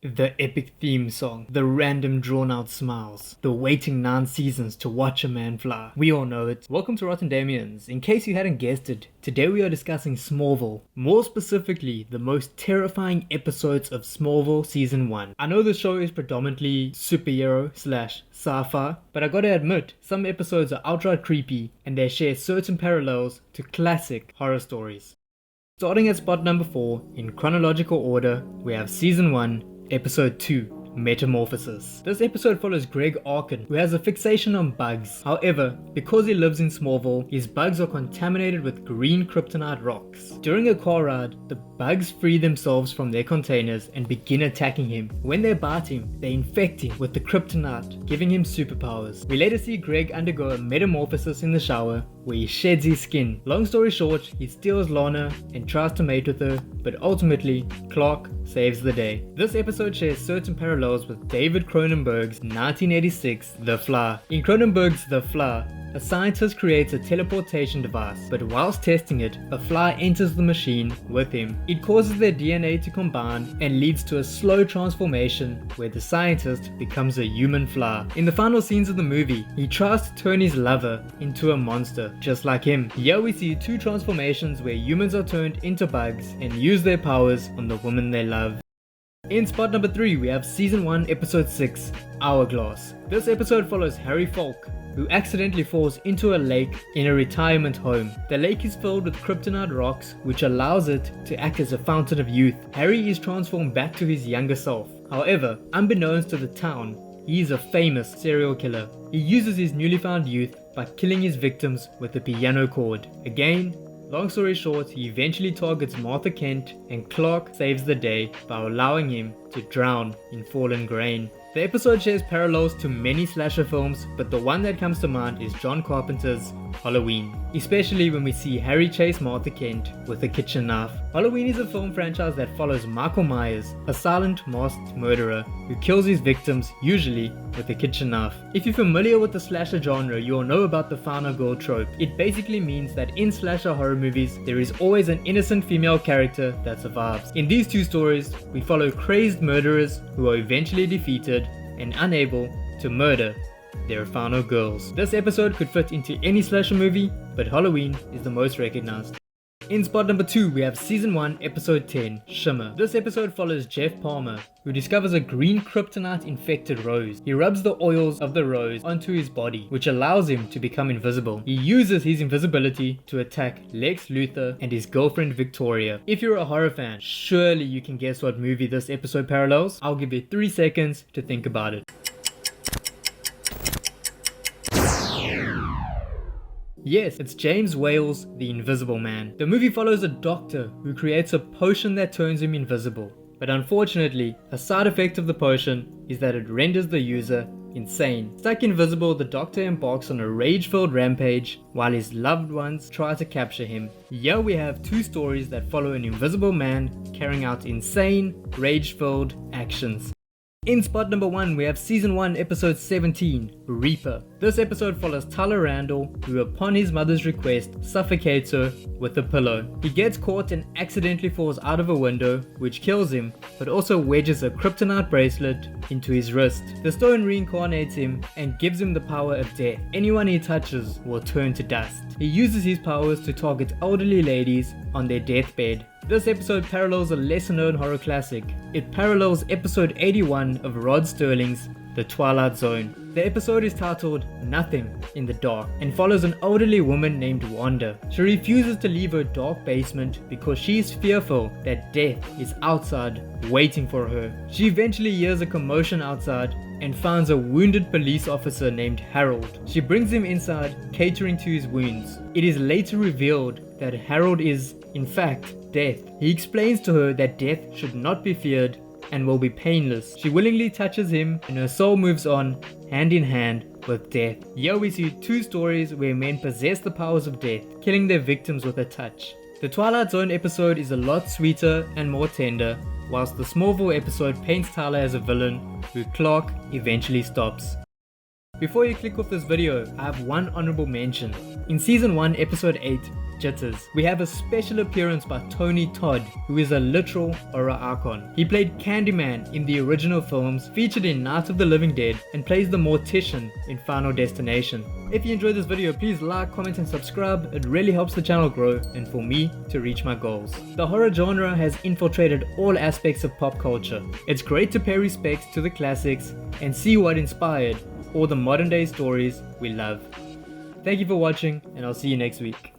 The epic theme song, the random drawn out smiles, the waiting 9 seasons to watch a man fly. We all know it. Welcome to Rotten Damians. In case you hadn't guessed it, today we are discussing Smallville. More specifically, the most terrifying episodes of Smallville Season 1. I know the show is predominantly superhero / sci-fi, but I gotta admit, some episodes are outright creepy and they share certain parallels to classic horror stories. Starting at spot number 4, in chronological order, we have Season 1, Episode 2, Metamorphosis. This episode follows Greg Arkin, who has a fixation on bugs. However, because he lives in Smallville, his bugs are contaminated with green kryptonite rocks. During a car ride, the bugs free themselves from their containers and begin attacking him. When they bite him, they infect him with the kryptonite, giving him superpowers. We later see Greg undergo a metamorphosis in the shower, where he sheds his skin. Long story short, he steals Lana and tries to mate with her, but ultimately, Clark saves the day. This episode shares certain parallels with David Cronenberg's 1986 The Fly. In Cronenberg's The Fly, a scientist creates a teleportation device, but whilst testing it, a fly enters the machine with him. It causes their DNA to combine and leads to a slow transformation where the scientist becomes a human fly. In the final scenes of the movie, he tries to turn his lover into a monster, just like him. Here we see 2 transformations where humans are turned into bugs and use their powers on the woman they love. In spot number 3, we have Season 1, Episode 6, Hourglass. This episode follows Harry Falk, who accidentally falls into a lake in a retirement home. The lake is filled with kryptonite rocks, which allows it to act as a fountain of youth. Harry is transformed back to his younger self. However, unbeknownst to the town, he is a famous serial killer. He uses his newly found youth by killing his victims with a piano chord. Again, long story short, he eventually targets Martha Kent and Clark saves the day by allowing him to drown in fallen grain. The episode shares parallels to many slasher films, but the one that comes to mind is John Carpenter's Halloween, especially when we see Harry chase Martha Kent with a kitchen knife. Halloween is a film franchise that follows Michael Myers, a silent masked murderer who kills his victims, usually with a kitchen knife. If you're familiar with the slasher genre, you'll know about the final girl trope. It basically means that in slasher horror movies, there is always an innocent female character that survives. In these 2 stories, we follow crazed murderers who are eventually defeated and unable to murder their final girls. This episode could fit into any slasher movie, but Halloween is the most recognized. In spot number 2, we have Season 1, Episode 10, Shimmer. This episode follows Jeff Palmer, who discovers a green kryptonite-infected rose. He rubs the oils of the rose onto his body, which allows him to become invisible. He uses his invisibility to attack Lex Luthor and his girlfriend Victoria. If you're a horror fan, surely you can guess what movie this episode parallels. I'll give you 3 seconds to think about it. Yes, it's James Whale's The Invisible Man. The movie follows a doctor who creates a potion that turns him invisible. But unfortunately, a side effect of the potion is that it renders the user insane. Stuck invisible, the doctor embarks on a rage-filled rampage while his loved ones try to capture him. Here we have 2 stories that follow an invisible man carrying out insane, rage-filled actions. In spot number 1, we have Season 1, Episode 17, Reaper. This episode follows Tyler Randall, who upon his mother's request, suffocates her with a pillow. He gets caught and accidentally falls out of a window, which kills him, but also wedges a kryptonite bracelet into his wrist. The stone reincarnates him and gives him the power of death. Anyone he touches will turn to dust. He uses his powers to target elderly ladies on their deathbed. This episode parallels a lesser-known horror classic. It parallels episode 81 of Rod Sterling's The Twilight Zone. The episode is titled Nothing in the Dark and follows an elderly woman named Wanda. She refuses to leave her dark basement because she is fearful that death is outside waiting for her. She eventually hears a commotion outside and finds a wounded police officer named Harold. She brings him inside, catering to his wounds. It is later revealed that Harold is, in fact, death. He explains to her that death should not be feared and will be painless. She willingly touches him and her soul moves on, hand in hand with death. Here we see 2 stories where men possess the powers of death, killing their victims with a touch. The Twilight Zone episode is a lot sweeter and more tender, whilst the Smallville episode paints Tyler as a villain who Clark eventually stops. Before you click off this video, I have one honorable mention. In Season 1, Episode 8, jitters. We have a special appearance by Tony Todd, who is a literal horror icon. He played Candyman in the original films, featured in Night of the Living Dead, and plays the Mortician in Final Destination. If you enjoyed this video, please like, comment and subscribe. It really helps the channel grow and for me to reach my goals. The horror genre has infiltrated all aspects of pop culture. It's great to pay respects to the classics and see what inspired all the modern day stories we love. Thank you for watching, and I'll see you next week.